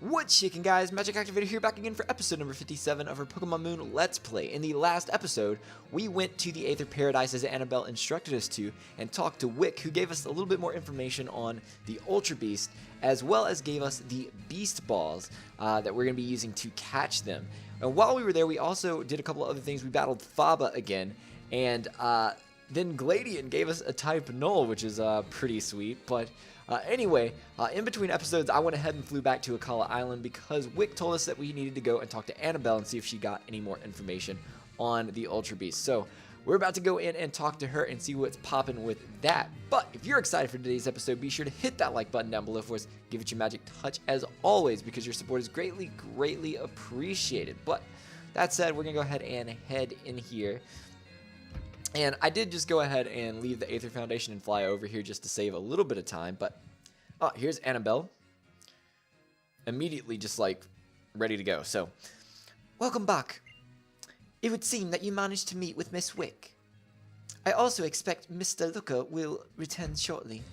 What's shaking, guys? MagicActivatr here, back again for episode number 57 of our Pokemon Moon Let's Play. In the last episode, we went to the Aether Paradise as Annabelle instructed us to, and talked to Wick, who gave us a little bit more information on the Ultra Beast, as well as gave us the Beast Balls that we're going to be using to catch them. And while we were there, we also did a couple of other things. We battled Faba again, and then Gladian gave us a type Null, which is pretty sweet, but... Anyway, in between episodes, I went ahead and flew back to Alola Island because Wick told us that we needed to go and talk to Annabelle and see if she got any more information on the Ultra Beast. So, we're about to go in and talk to her and see what's popping with that. But if you're excited for today's episode, be sure to hit that like button down below for us. Give it your magic touch as always, because your support is greatly appreciated. But that said, we're going to go ahead and head in here. And I did just go ahead and leave the Aether Foundation and fly over here just to save a little bit of time, but here's Annabelle. Immediately just like ready to go. So, welcome back. It would seem that you managed to meet with Miss Wick. I also expect Mr. Looker will return shortly.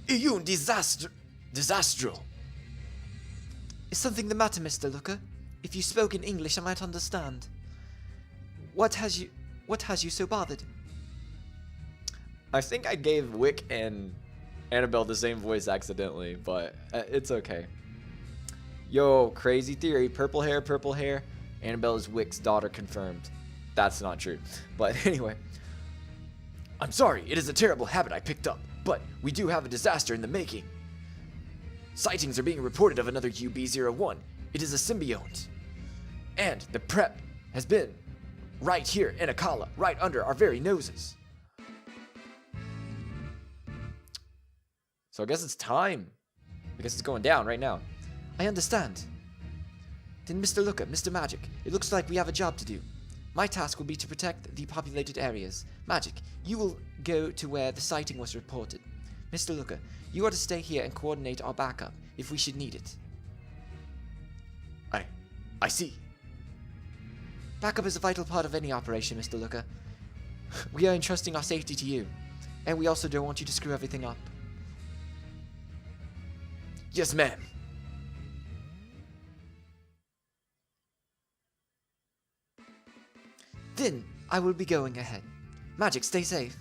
Un disastro. Is something the matter, Mr. Looker? If you spoke in English, I might understand. What has you so bothered? I think I gave Wick and Annabelle the same voice accidentally, but it's okay. Yo, crazy theory. Purple hair. Annabelle is Wick's daughter confirmed. That's not true. But anyway. I'm sorry, it is a terrible habit I picked up, but we do have a disaster in the making. Sightings are being reported of another UB-01. It is a Symbiont. And the prep has been right here in Alola, right under our very noses. So I guess it's time. I guess it's going down right now. I understand. Then Mr. Looker, Mr. Magic, it looks like we have a job to do. My task will be to protect the populated areas. Magic, you will go to where the sighting was reported. Mr. Looker, you are to stay here and coordinate our backup if we should need it. I see. Backup is a vital part of any operation, Mr. Looker. We are entrusting our safety to you, and we also don't want you to screw everything up. Yes, ma'am. Then I will be going ahead. Magic, stay safe.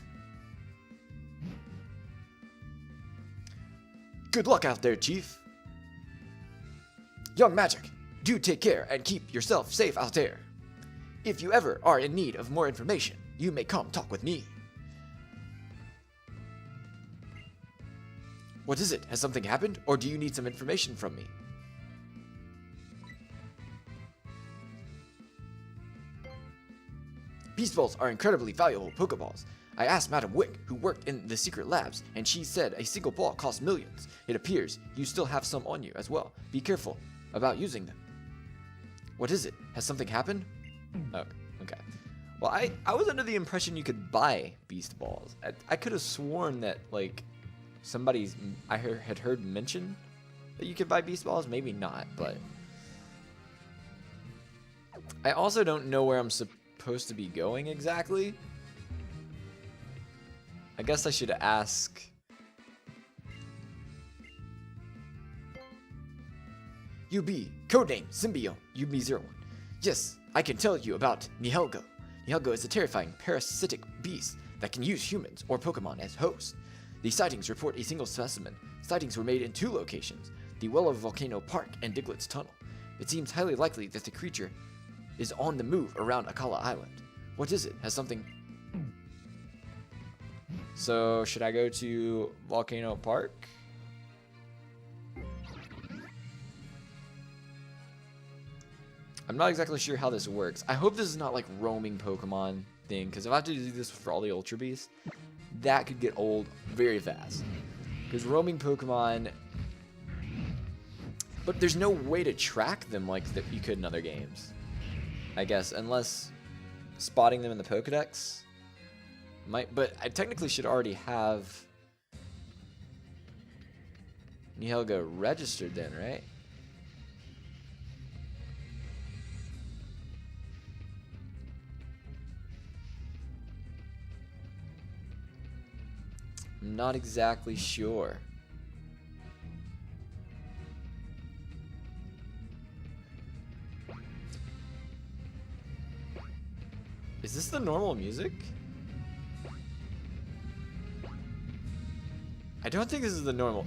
Good luck out there, Chief. Young Magic, do take care and keep yourself safe out there. If you ever are in need of more information, you may come talk with me. What is it? Has something happened, or do you need some information from me? Beast Balls are incredibly valuable Pokeballs. I asked Madam Wick, who worked in the secret labs, and she said a single ball costs millions. It appears you still have some on you as well. Be careful about using them. What is it? Has something happened? Oh, okay. Well, I was under the impression you could buy Beast Balls. I could have sworn that, like, I had heard mention that you could buy Beast Balls. Maybe not, but... I also don't know where I'm supposed to be going exactly. I guess I should ask... UB, codename Symbiont, UB-01. Yes, I can tell you about Nihilego. Nihilego is a terrifying parasitic beast that can use humans or Pokemon as hosts. The sightings report a single specimen. Sightings were made in 2 locations, the Well of Volcano Park and Diglett's Tunnel. It seems highly likely that the creature is on the move around Alola Island. What is it? Has something... So, should I go to Volcano Park? I'm not exactly sure how this works. I hope this is not like roaming Pokemon thing, because if I have to do this for all the Ultra Beasts, that could get old very fast. Because roaming Pokemon... But there's no way to track them like that you could in other games. I guess, unless spotting them in the Pokedex might... But I technically should already have Nihilego registered then, right? I'm not exactly sure. Is this the normal music? I don't think this is the normal.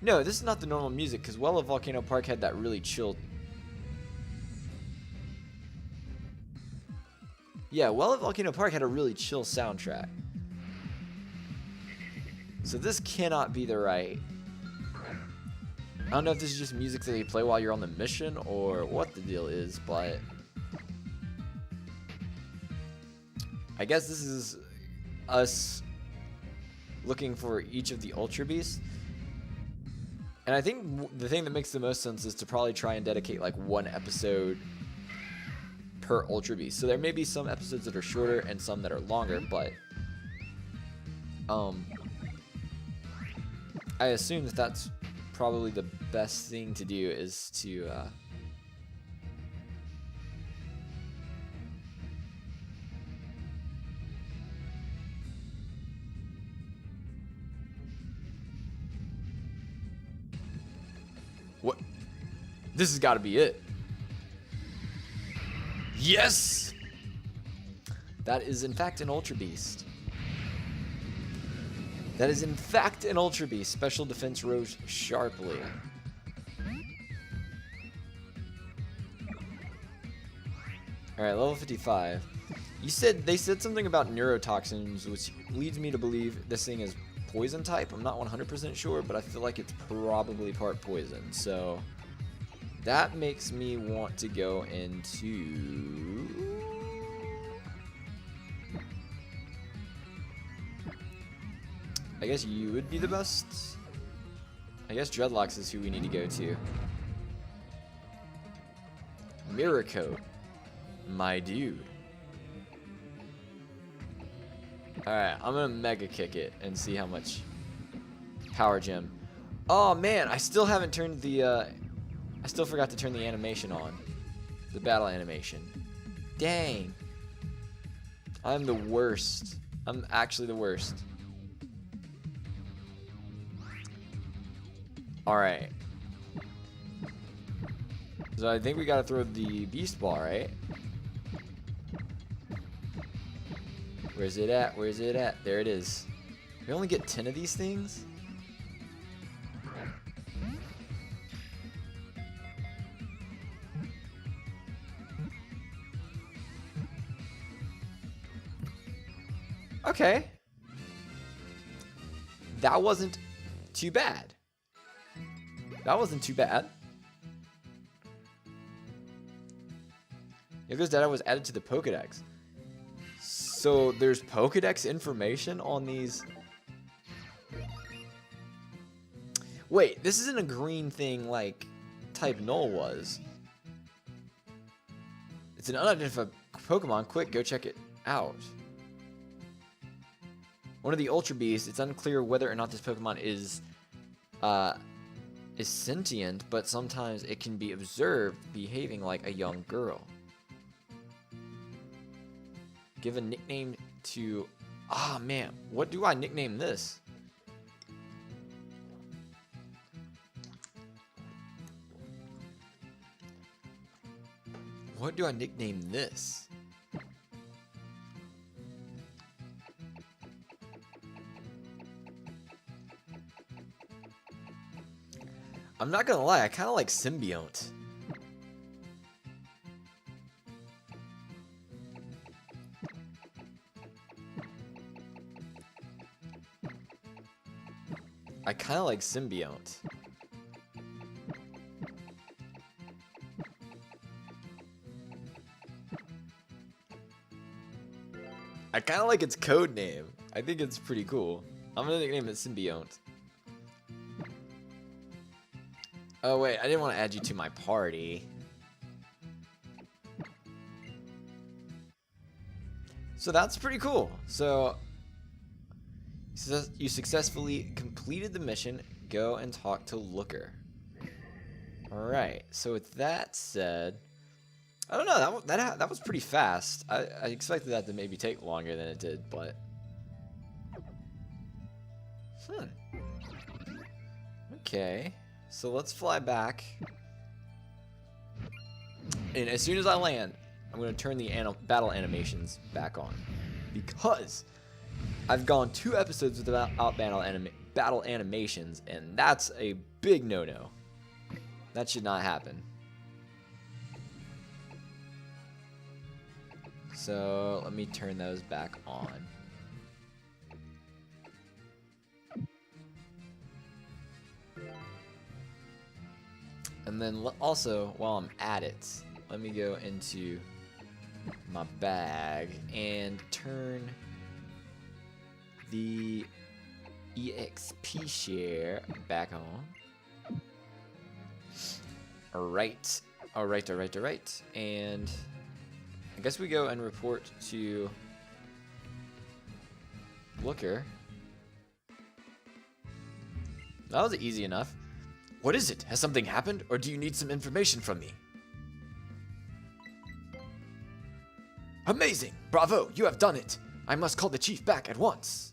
No, this is not the normal music, because Well of Volcano Park had that really chill. Yeah, Well of Volcano Park had a really chill soundtrack. So this cannot be the right. I don't know if this is just music that they play while you're on the mission or what the deal is, but I guess this is us looking for each of the Ultra Beasts. And I think the thing that makes the most sense is to probably try and dedicate like one episode per Ultra Beast. So there may be some episodes that are shorter and some that are longer, but I assume that that's probably the best thing to do is to what? This has got to be it. Yes! That is in fact an Ultra Beast. That is in fact an Ultra Beast. Special defense rose sharply. Alright, level 55. They said something about neurotoxins, which leads me to believe this thing is poison type. I'm not 100% sure, but I feel like it's probably part poison. So that makes me want to go into... I guess you would be the best. I guess Dreadlocks is who we need to go to. Mirror Coat. My dude. Alright, I'm gonna Mega Kick it and see how much Power Gem. Oh man, I still haven't turned the, I still forgot to turn the animation on. The battle animation. Dang. I'm the worst. I'm actually the worst. Alright. So I think we gotta throw the Beast Ball, right? Where's it at? Where's it at? There it is. We only get 10 of these things? Okay. That wasn't too bad. That wasn't too bad. Yoko's data was added to the Pokedex. So there's Pokedex information on these. Wait, this isn't a green thing like type Null was. It's an unidentified Pokemon. Quick, go check it out. One of the Ultra Beasts. It's unclear whether or not this Pokemon is sentient, but sometimes it can be observed behaving like a young girl. Give a nickname to... Ah, man. What do I nickname this? What do I nickname this? I'm not gonna lie, I kind of like Symbiont. I kind of like Symbiont. I kind of like its code name. I think it's pretty cool. I'm gonna nickname it Symbiont. Oh wait, I didn't want to add you to my party. So that's pretty cool. So you successfully completed the mission. Go and talk to Looker. Alright, so with that said, I don't know, that was pretty fast. I expected that to maybe take longer than it did, but... Okay, so let's fly back. And as soon as I land, I'm going to turn the battle animations back on. Because I've gone 2 episodes without battle animations, and that's a big no-no. That should not happen. So let me turn those back on. And then also, while I'm at it, let me go into my bag and turn the EXP share back on. Alright. And I guess we go and report to Looker. That was easy enough. What is it? Has something happened, or do you need some information from me? Amazing! Bravo! You have done it! I must call the chief back at once.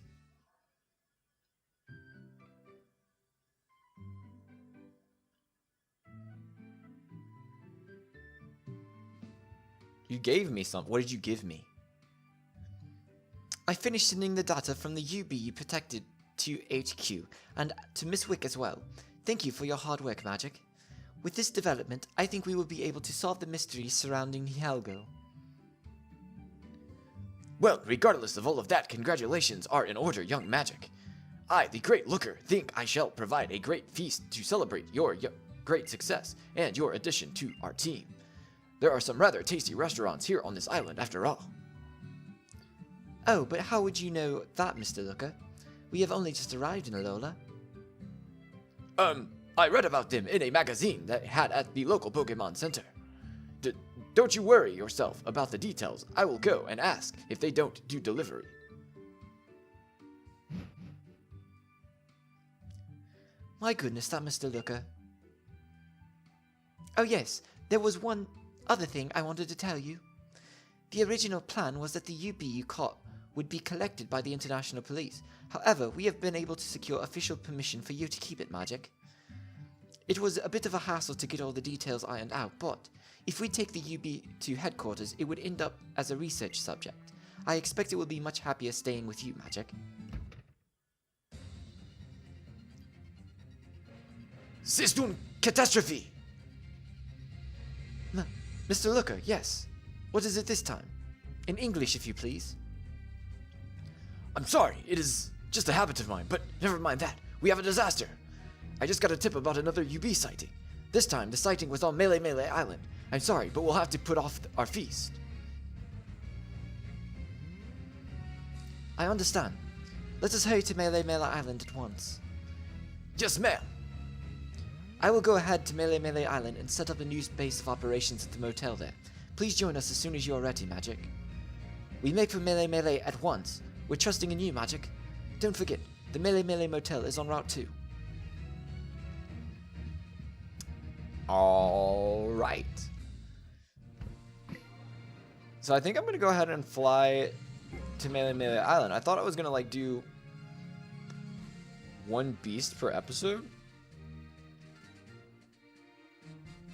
You gave me some. What did you give me? I finished sending the data from the UB you protected to HQ, and to Miss Wick as well. Thank you for your hard work, Magic. With this development, I think we will be able to solve the mysteries surrounding Nihilego. Well, regardless of all of that, congratulations are in order, young Magic. I, the Great Looker, think I shall provide a great feast to celebrate your great success and your addition to our team. There are some rather tasty restaurants here on this island, after all. Oh, but how would you know that, Mr. Looker? We have only just arrived in Alola. I read about them in a magazine that had at the local Pokemon Center. Don't you worry yourself about the details. I will go and ask if they don't do delivery. My goodness, that Mr. Looker. Oh yes, there was one other thing I wanted to tell you. The original plan was that the UB you caught would be collected by the International Police. However, we have been able to secure official permission for you to keep it, Magic. It was a bit of a hassle to get all the details ironed out, but if we take the UB to headquarters, it would end up as a research subject. I expect it will be much happier staying with you, Magic. C'est une catastrophe! Mr. Looker, yes. What is it this time? In English, if you please. I'm sorry, it is just a habit of mine, but never mind that. We have a disaster. I just got a tip about another UB sighting. This time, the sighting was on Melee Island. I'm sorry, but we'll have to put off our feast. I understand. Let us hurry to Melee Island at once. Yes, ma'am. I will go ahead to Melee Island and set up a new base of operations at the motel there. Please join us as soon as you are ready, Magic. We make for Melee at once. We're trusting in you, Magic. Don't forget, the Melee motel is on Route 2. Alright. So I think I'm going to go ahead and fly to Melee Island. I thought I was going to like do one beast per episode.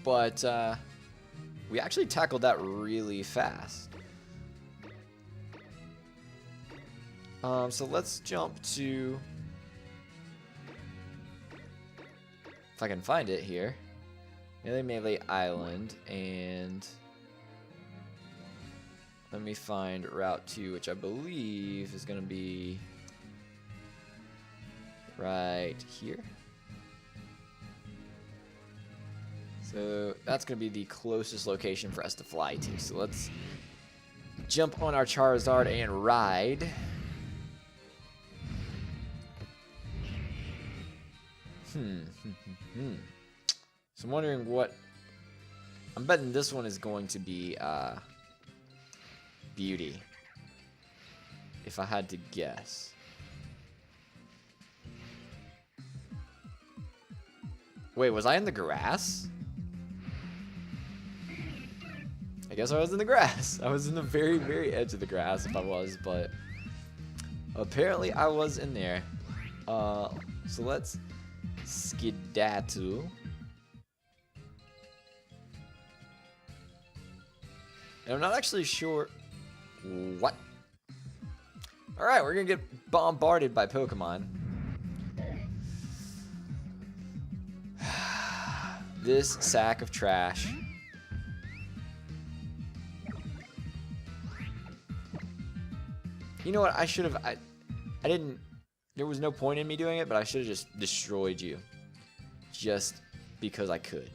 But we actually tackled that really fast. So let's jump to, if I can find it here, Melee Island, and let me find Route 2, which I believe is going to be right here. So that's going to be the closest location for us to fly to. So let's jump on our Charizard and ride. So I'm wondering what... I'm betting this one is going to be Beauty, if I had to guess. Wait, was I in the grass? I guess I was in the grass. I was in the very, very edge of the grass if I was, but apparently I was in there. So let's skedaddle. And I'm not actually sure what. Alright, we're gonna get bombarded by Pokemon. This sack of trash. You know what? I should have. I didn't. There was no point in me doing it, but I should have just destroyed you. Just because I could.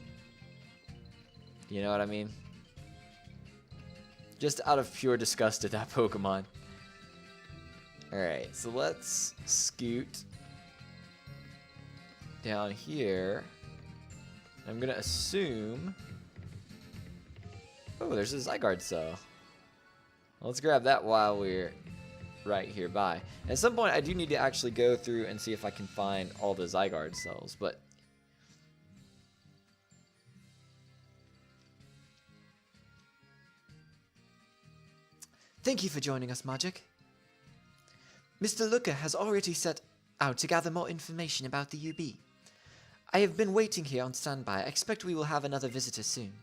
You know what I mean? Just out of pure disgust at that Pokemon. Alright, so let's scoot down here. I'm gonna assume. Oh, there's a Zygarde cell. Let's grab that while we're right here by. At some point, I do need to actually go through and see if I can find all the Zygarde cells, but. Thank you for joining us, Magic. Mr. Looker has already set out to gather more information about the UB. I have been waiting here on standby. I expect we will have another visitor soon.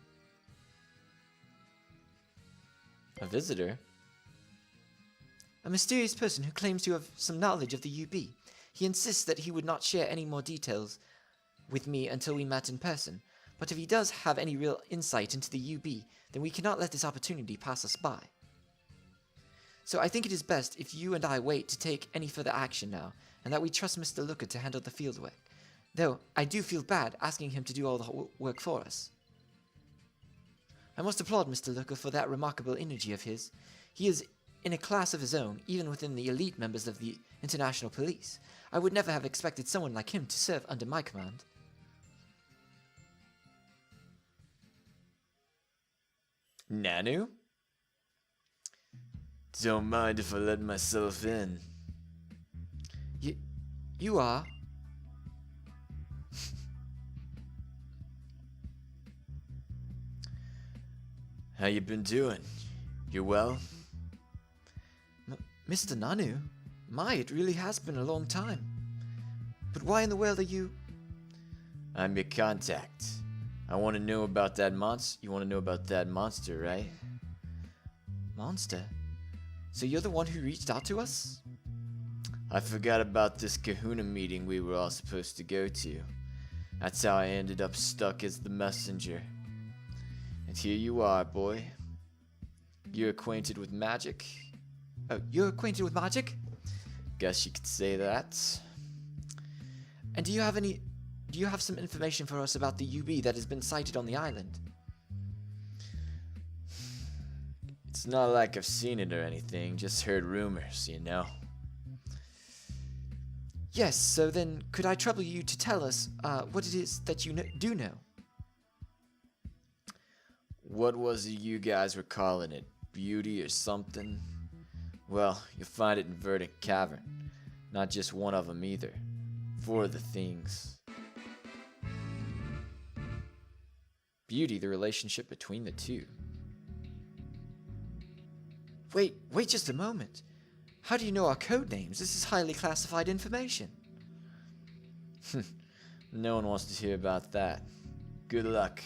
A visitor? A mysterious person who claims to have some knowledge of the UB. He insists that he would not share any more details with me until we met in person. But if he does have any real insight into the UB, then we cannot let this opportunity pass us by. So I think it is best if you and I wait to take any further action now, and that we trust Mr. Looker to handle the field work. Though, I do feel bad asking him to do all the work for us. I must applaud Mr. Looker for that remarkable energy of his. He is in a class of his own, even within the elite members of the International Police. I would never have expected someone like him to serve under my command. Nanu? Don't mind if I let myself in. You are? How you been doing? You well? Mr. Nanu? My, it really has been a long time. But why in the world are you... I'm your contact. I want to know about that monster. You want to know about that monster, right? Monster? So you're the one who reached out to us? I forgot about this Kahuna meeting we were all supposed to go to. That's how I ended up stuck as the messenger. And here you are, boy. You're acquainted with magic? Oh, you're acquainted with magic? Guess you could say that. And do you have some information for us about the UB that has been sighted on the island? It's not like I've seen it or anything, just heard rumors, you know. Yes, so then could I trouble you to tell us what it is that you do know? What was it you guys were calling it? Beauty or something? Well, you'll find it in Verdant Cavern. Not just one of them either. 4 of the things. Beauty, the relationship between the two. Wait just a moment. How do you know our code names? This is highly classified information. No one wants to hear about that. Good luck.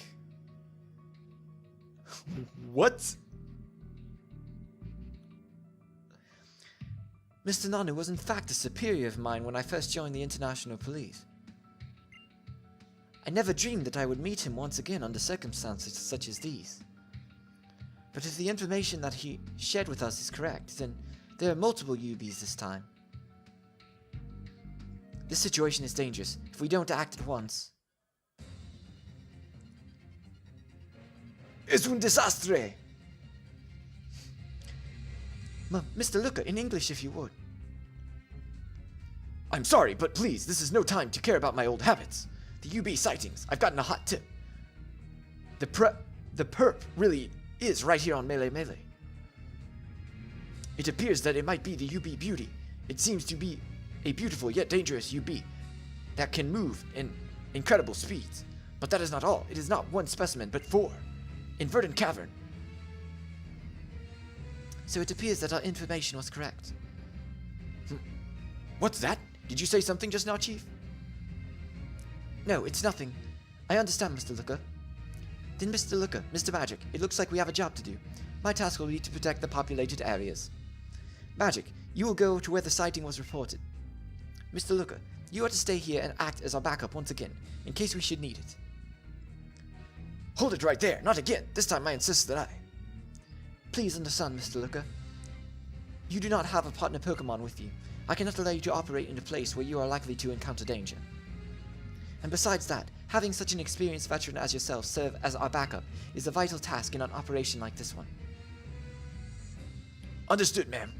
What? Mr. Nanu was in fact a superior of mine when I first joined the International Police. I never dreamed that I would meet him once again under circumstances such as these. But if the information that he shared with us is correct, then there are multiple UBs this time. This situation is dangerous if we don't act at once. Es un desastre! Mr. Looker, in English if you would. I'm sorry, but please, this is no time to care about my old habits. The UB sightings, I've gotten a hot tip. The perp really is right here on Melee. It appears that it might be the UB Beauty. It seems to be a beautiful yet dangerous UB that can move in incredible speeds. But that is not all. It is not one specimen, but 4. In Verdant Cavern. So it appears that our information was correct. What's that? Did you say something just now, Chief? No, it's nothing. I understand, Mr. Looker. Then Mr. Looker, Mr. Magic, it looks like we have a job to do. My task will be to protect the populated areas. Magic, you will go to where the sighting was reported. Mr. Looker, you are to stay here and act as our backup once again, in case we should need it. Hold it right there, not again. This time I insist that I. Please understand, Mr. Looker. You do not have a partner Pokemon with you. I cannot allow you to operate in a place where you are likely to encounter danger. And besides that, having such an experienced veteran as yourself serve as our backup is a vital task in an operation like this one. Understood, ma'am.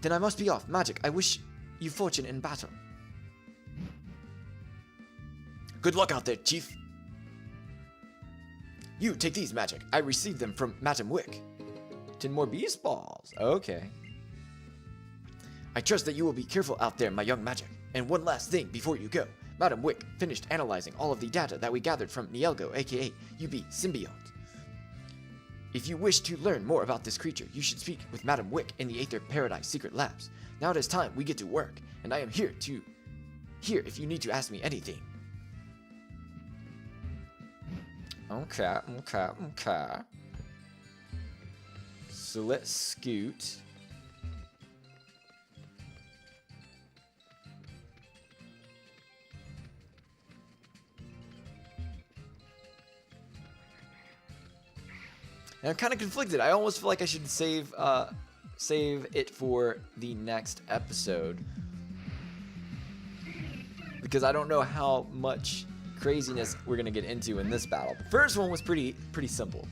Then I must be off. Magic, I wish you fortune in battle. Good luck out there, Chief. You, take these, Magic. I received them from Madam Wick. 10 more beast balls. Okay. I trust that you will be careful out there, my young Magic. And one last thing before you go. Madam Wick finished analyzing all of the data that we gathered from Nihelgo, aka UB-Symbiont. If you wish to learn more about this creature, you should speak with Madam Wick in the Aether Paradise Secret Labs. Now it is time we get to work, and I am here if you need to ask me anything. Okay. So let's scoot. And I'm kind of conflicted. I almost feel like I should save it for the next episode, because I don't know how much craziness we're gonna get into in this battle. The first one was pretty simple,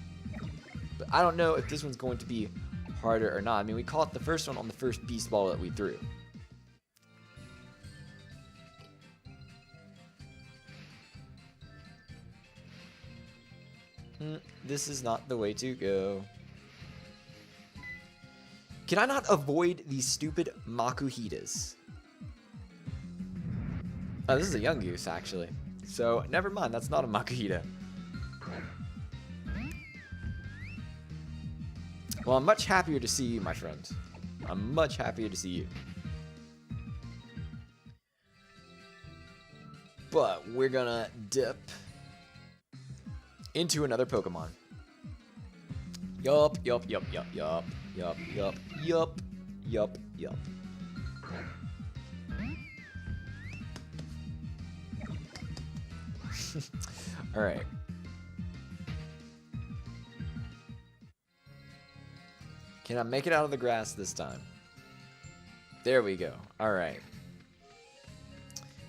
but I don't know if this one's going to be harder or not. I mean, we caught the first one on the first beast ball that we threw. This is not the way to go. Can I not avoid these stupid Makuhitas? Oh, this is a young goose, actually. So, never mind, that's not a Makuhita. Well, I'm much happier to see you, my friend. I'm much happier to see you. But we're gonna dip into another Pokemon. Yup. Alright. Can I make it out of the grass this time? There we go. Alright.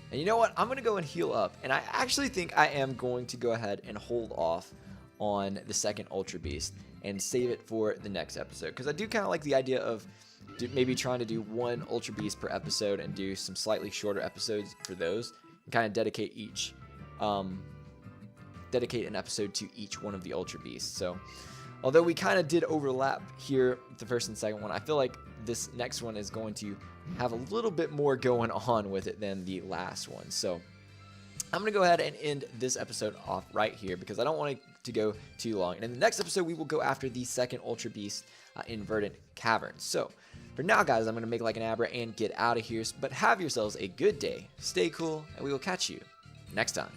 And you know what? I'm going to go and heal up. And I actually think I am going to go ahead and hold off on the second Ultra Beast and save it for the next episode. Because I do kind of like the idea of maybe trying to do one Ultra Beast per episode and do some slightly shorter episodes for those. And kind of dedicate an episode to each one of the Ultra Beasts. So, although we kind of did overlap here with the first and second one, I feel like this next one is going to have a little bit more going on with it than the last one. So I'm going to go ahead and end this episode off right here because I don't want it to go too long. And in the next episode, we will go after the second Ultra Beast in Verdant Caverns. So for now, guys, I'm going to make like an Abra and get out of here. But have yourselves a good day. Stay cool, and we will catch you next time.